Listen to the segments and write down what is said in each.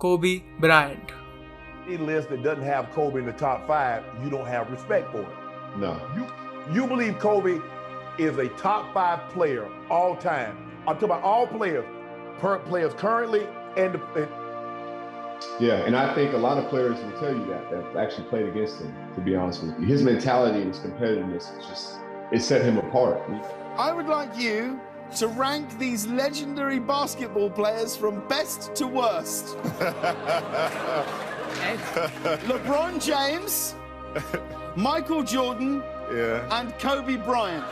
Kobe Bryant. Any list that doesn't have Kobe in the top 5, you don't have respect for it. No. You believe Kobe is a top 5 player all time. I'm talking about all players currently and Yeah, and I think a lot of players will tell you that actually played against him, to be honest with you. His mentality and his competitiveness it set him apart. I would like you to rank these legendary basketball players from best to worst. LeBron James, Michael Jordan, and Kobe Bryant.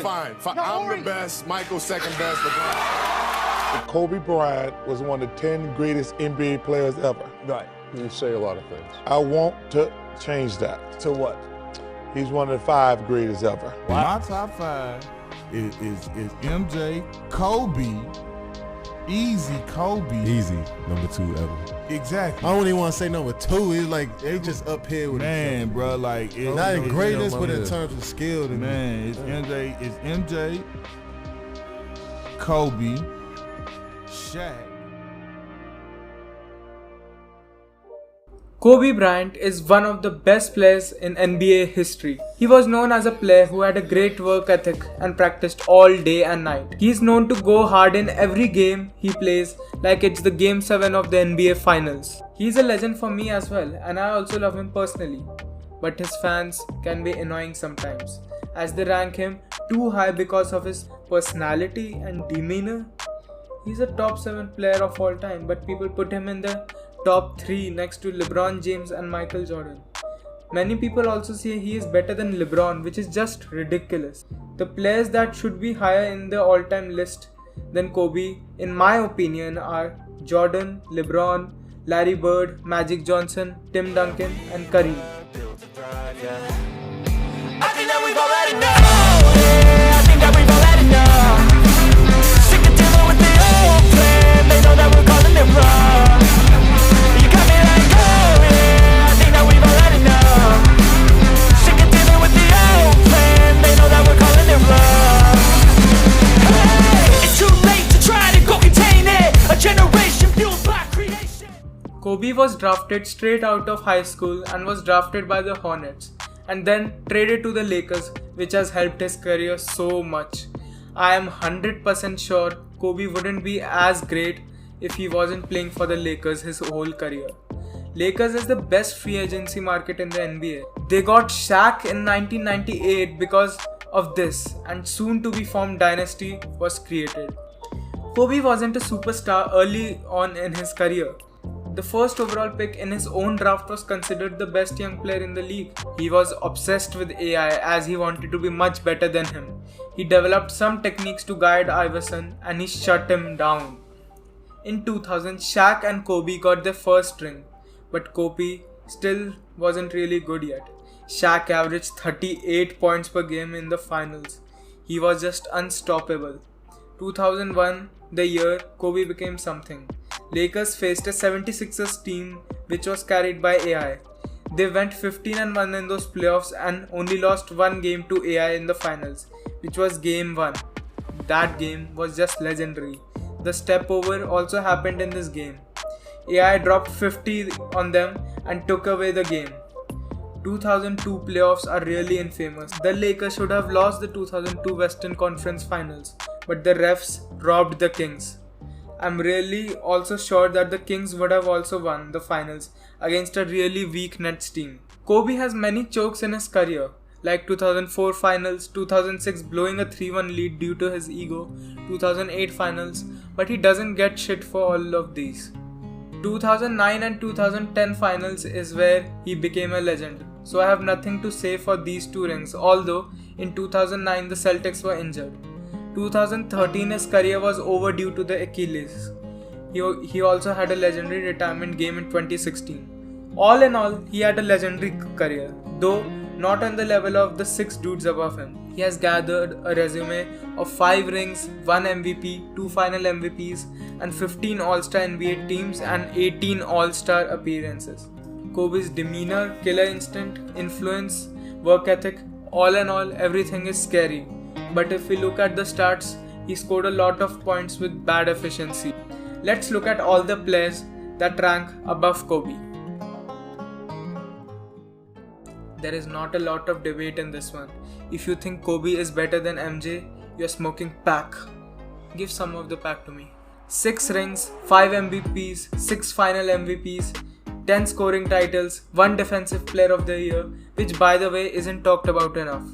Fine. I'm the best. Michael second best. LeBron. Kobe Bryant was one of the 10 greatest NBA players ever. Right. You say a lot of things. I want to change that. To what? He's one of the 5 greatest ever. My top 5 is MJ, Kobe, easy Kobe. Easy, number 2 ever. Exactly. I don't even want to say number 2. It's like they just up here with man, bro. Like not in greatness, but in terms of skill. Man, it's MJ, Kobe, Shaq. Kobe Bryant is one of the best players in NBA history. He was known as a player who had a great work ethic and practiced all day and night. He is known to go hard in every game he plays, like it's the Game 7 of the NBA Finals. He is a legend for me as well, and I also love him personally. But his fans can be annoying sometimes, as they rank him too high because of his personality and demeanor. He's a top 7 player of all time, but people put him in the top 3 next to LeBron James and Michael Jordan. Many people also say he is better than LeBron, which is just ridiculous. The players that should be higher in the all-time list than Kobe, in my opinion, are Jordan, LeBron, Larry Bird, Magic Johnson, Tim Duncan, and Kareem. Kobe was drafted straight out of high school and was drafted by the Hornets and then traded to the Lakers, which has helped his career so much. I am 100% sure Kobe wouldn't be as great if he wasn't playing for the Lakers his whole career. Lakers is the best free agency market in the NBA. They got Shaq in 1998 because of this, and soon to be formed dynasty was created. Kobe wasn't a superstar early on in his career. The first overall pick in his own draft was considered the best young player in the league. He was obsessed with AI as he wanted to be much better than him. He developed some techniques to guide Iverson and he shut him down. In 2000, Shaq and Kobe got their first ring, but Kobe still wasn't really good yet. Shaq averaged 38 points per game in the finals. He was just unstoppable. 2001, the year Kobe became something. Lakers faced a 76ers team which was carried by AI. They went 15-1 in those playoffs and only lost one game to AI in the finals, which was Game 1. That game was just legendary. The step over also happened in this game. AI dropped 50 on them and took away the game. 2002 playoffs are really infamous. The Lakers should have lost the 2002 Western Conference Finals, but the refs robbed the Kings. I'm really also sure that the Kings would have also won the finals against a really weak Nets team. Kobe has many chokes in his career, like 2004 finals, 2006 blowing a 3-1 lead due to his ego, 2008 finals, but he doesn't get shit for all of these. 2009 and 2010 finals is where he became a legend, so I have nothing to say for these 2 rings, although in 2009 the Celtics were injured. 2013 his career was over due to the Achilles. He also had a legendary retirement game in 2016. All in all, he had a legendary career, though not on the level of the 6 dudes above him. He has gathered a resume of 5 rings, 1 MVP, 2 final MVPs, and 15 All-Star NBA teams and 18 All-Star appearances. Kobe's demeanor, killer instinct, influence, work ethic, all in all, everything is scary. But if we look at the stats, he scored a lot of points with bad efficiency. Let's look at all the players that rank above Kobe. There is not a lot of debate in this one. If you think Kobe is better than MJ, you're smoking pack. Give some of the pack to me. 6 rings, 5 MVPs, 6 final MVPs, 10 scoring titles, 1 Defensive Player of the Year, which by the way isn't talked about enough.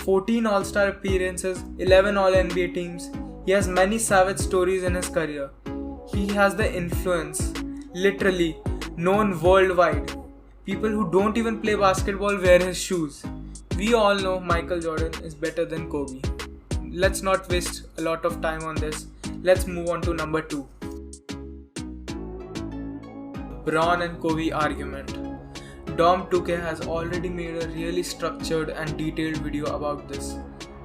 14 All-Star appearances, 11 All-NBA teams. He has many savage stories in his career. He has the influence, literally known worldwide. People who don't even play basketball wear his shoes. We all know Michael Jordan is better than Kobe. Let's not waste a lot of time on this. Let's move on to number 2. LeBron and Kobe argument. Dom 2K has already made a really structured and detailed video about this.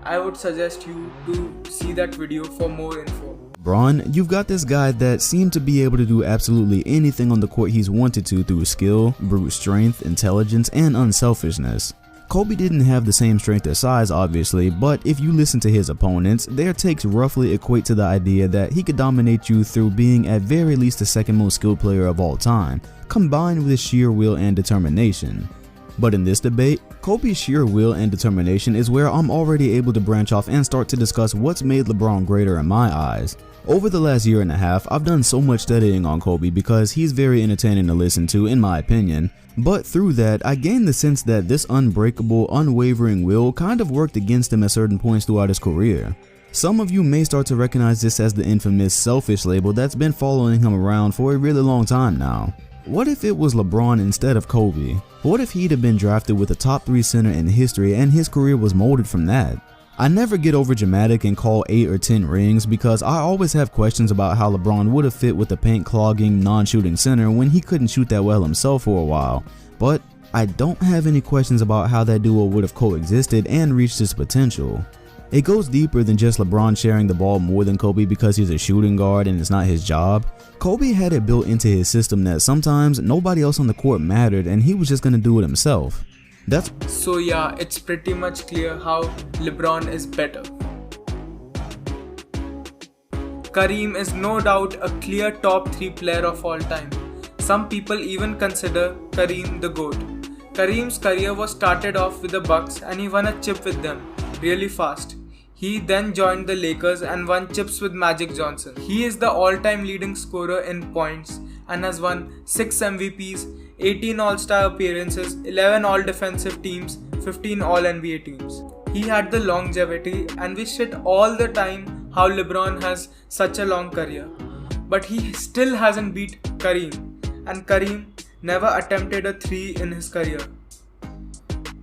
I would suggest you to see that video for more info. LeBron, you've got this guy that seemed to be able to do absolutely anything on the court he's wanted to through skill, brute strength, intelligence, and unselfishness. Kobe didn't have the same strength or size obviously, but if you listen to his opponents, their takes roughly equate to the idea that he could dominate you through being at very least the second most skilled player of all time, combined with sheer will and determination. But in this debate, Kobe's sheer will and determination is where I'm already able to branch off and start to discuss what's made LeBron greater in my eyes. Over the last year and a half, I've done so much studying on Kobe because he's very entertaining to listen to in my opinion, but through that, I gained the sense that this unbreakable, unwavering will kind of worked against him at certain points throughout his career. Some of you may start to recognize this as the infamous selfish label that's been following him around for a really long time now. What if it was LeBron instead of Kobe? What if he'd have been drafted with a top 3 center in history and his career was molded from that? I never get over dramatic and call 8 or 10 rings because I always have questions about how LeBron would have fit with a paint clogging, non-shooting center when he couldn't shoot that well himself for a while. But I don't have any questions about how that duo would have coexisted and reached its potential. It goes deeper than just LeBron sharing the ball more than Kobe because he's a shooting guard and it's not his job. Kobe had it built into his system that sometimes nobody else on the court mattered and he was just gonna do it himself. So yeah, it's pretty much clear how LeBron is better. Kareem is no doubt a clear top 3 player of all time. Some people even consider Kareem the GOAT. Kareem's career was started off with the Bucks and he won a chip with them really fast. He then joined the Lakers and won chips with Magic Johnson. He is the all-time leading scorer in points and has won 6 MVPs, 18 All-Star appearances, 11 All-Defensive teams, 15 All-NBA teams. He had the longevity and we shit all the time how LeBron has such a long career. But he still hasn't beat Kareem, and Kareem never attempted a 3 in his career.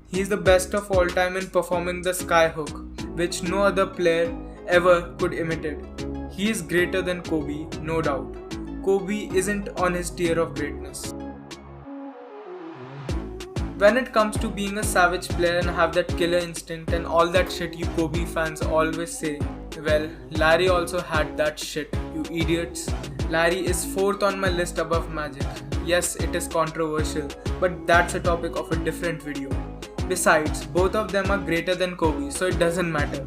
He is the best of all time in performing the skyhook, which no other player ever could imitate. He is greater than Kobe, no doubt. Kobe isn't on his tier of greatness. When it comes to being a savage player and have that killer instinct and all that shit you Kobe fans always say, well, Larry also had that shit, you idiots. Larry is 4th on my list above Magic. Yes, it is controversial, but that's a topic of a different video. Besides, both of them are greater than Kobe, so it doesn't matter.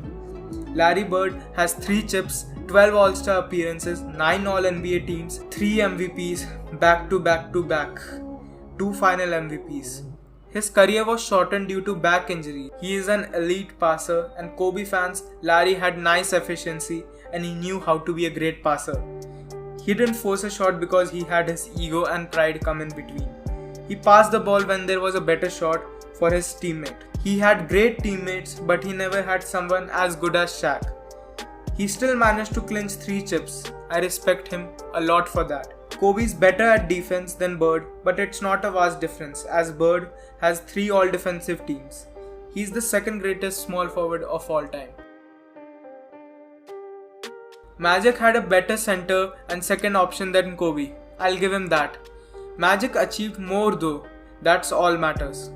Larry Bird has 3 chips, 12 All-Star appearances, 9 All-NBA teams, 3 MVPs, back to back to back, 2 final MVPs. His career was shortened due to back injury. He is an elite passer, and Kobe fans, Larry had nice efficiency and he knew how to be a great passer. He didn't force a shot because he had his ego and pride come in between. He passed the ball when there was a better shot for his teammate. He had great teammates, but he never had someone as good as Shaq. He still managed to clinch 3 chips. I respect him a lot for that. Kobe's better at defense than Bird, but it's not a vast difference as Bird has 3 all-defensive teams. He's the second greatest small forward of all time. Magic had a better center and second option than Kobe. I'll give him that. Magic achieved more though. That's all matters.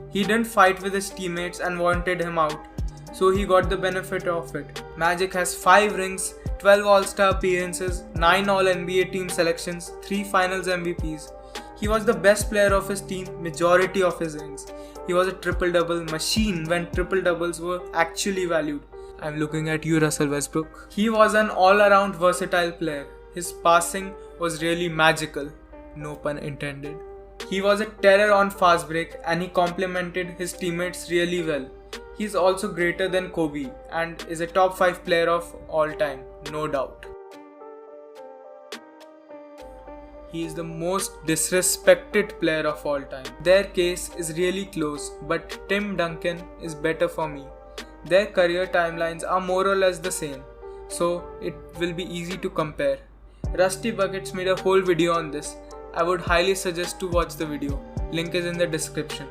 He didn't fight with his teammates and wanted him out, so he got the benefit of it. Magic has 5 rings, 12 All-Star appearances, 9 All-NBA team selections, 3 Finals MVPs. He was the best player of his team majority of his rings. He was a triple-double machine when triple-doubles were actually valued. I'm looking at you, Russell Westbrook. He was an all-around versatile player. His passing was really magical. no pun intended. He was a terror on fast break and he complemented his teammates really well. He's also greater than Kobe and is a top 5 player of all time, no doubt. He is the most disrespected player of all time. Their case is really close, but Tim Duncan is better for me. Their career timelines are more or less the same, so it will be easy to compare. Rusty Buckets made a whole video on this. I would highly suggest to watch the video. Link is in the description.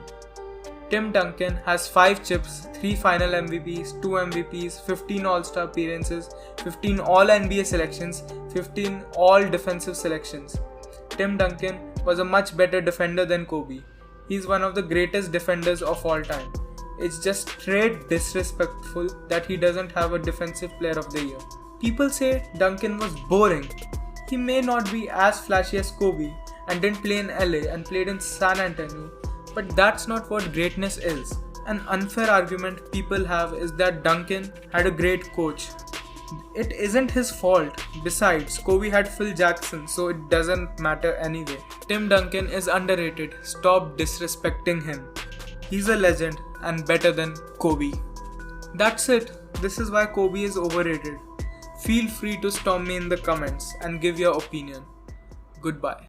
Tim Duncan has 5 chips, 3 final MVPs, 2 MVPs, 15 All-Star appearances, 15 All-NBA selections, 15 All-Defensive selections. Tim Duncan was a much better defender than Kobe. He's one of the greatest defenders of all time. It's just straight disrespectful that he doesn't have a Defensive Player of the Year. People say Duncan was boring. He may not be as flashy as Kobe and didn't play in LA and played in San Antonio, but that's not what greatness is. An unfair argument people have is that Duncan had a great coach. It isn't his fault. Besides, Kobe had Phil Jackson, so it doesn't matter anyway. Tim Duncan is underrated. Stop disrespecting him. He's a legend and better than Kobe. That's it. This is why Kobe is overrated. Feel free to storm me in the comments and give your opinion. Goodbye.